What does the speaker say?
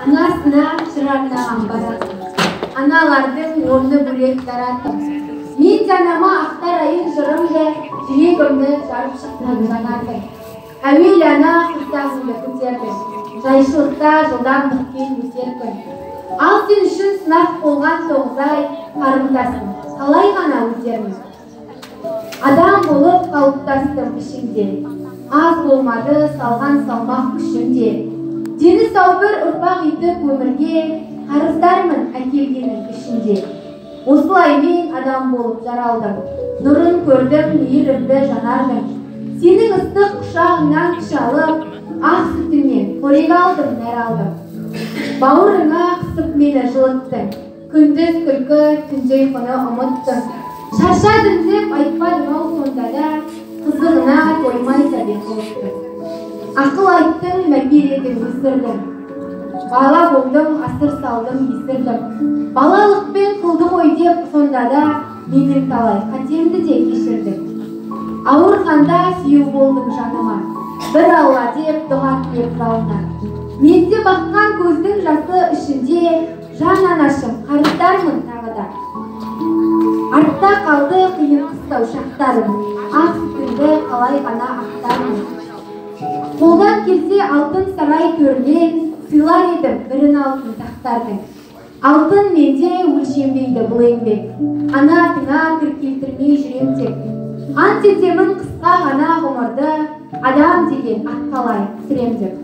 Anasına çırağına ambarasın. Analардың орны бөлек таратып. Мен жанама ақтар айын жырымды, жүрегімді жарып шықтым жанатын. Әуел ана құрсағымды көтердім. Жайшылықта жылдамдықпен өтеркін. Ал сен үшін сынақ болған 9 ай қарымтасың. Қалай ғана өтермін. Адам болып қалыптастым ішімде. Az болмады салған салмақ күшімде. Дені сау бір ұрпақ етіп өмірге қарыздармын әкелгенің ішінде. Осылай мен адам болып жаралдым. Нұрын көрдім, мейірімді жанардым. Сенің ыстық құшағыңнан күш алып, ақ сүтіңнен қорек алдым, нәр алдым. Бауырыңа қысып мені жылыттың. Күндіз күлкі, түнде ұйқыны ұмыттым. Шаршадым деп айтпадым ау сонда да, қызығына тоймай сәбет болыптым. Ақыл айттың, мәпеледің өсірдім. Бала болдым, асыр салдым, есірдім. Балалықпен қылдым ой деп сонда да менің талай қатемді де кешірдім. Ауырғанда сүйеу болдым жаныма, бір Алла деп дұға тілеп залына. Менде баққан көздің жасы ішінде жан анашым қарыздармын тағы да. Артта қалды қиын қыстау шақтарым, ақ сүтіңді қалай ғана ақтармын. Қолдан келсе алтын сарай төрінен сыйлар едім бірін алтын тақтардың. Алтын менде өлшенбейді бұл еңбек. Ана атыңа кір келтірмей жүрем тек. Ант етемін қысқа ғана ғұмырды, адам деген ат қалай сүрем деп.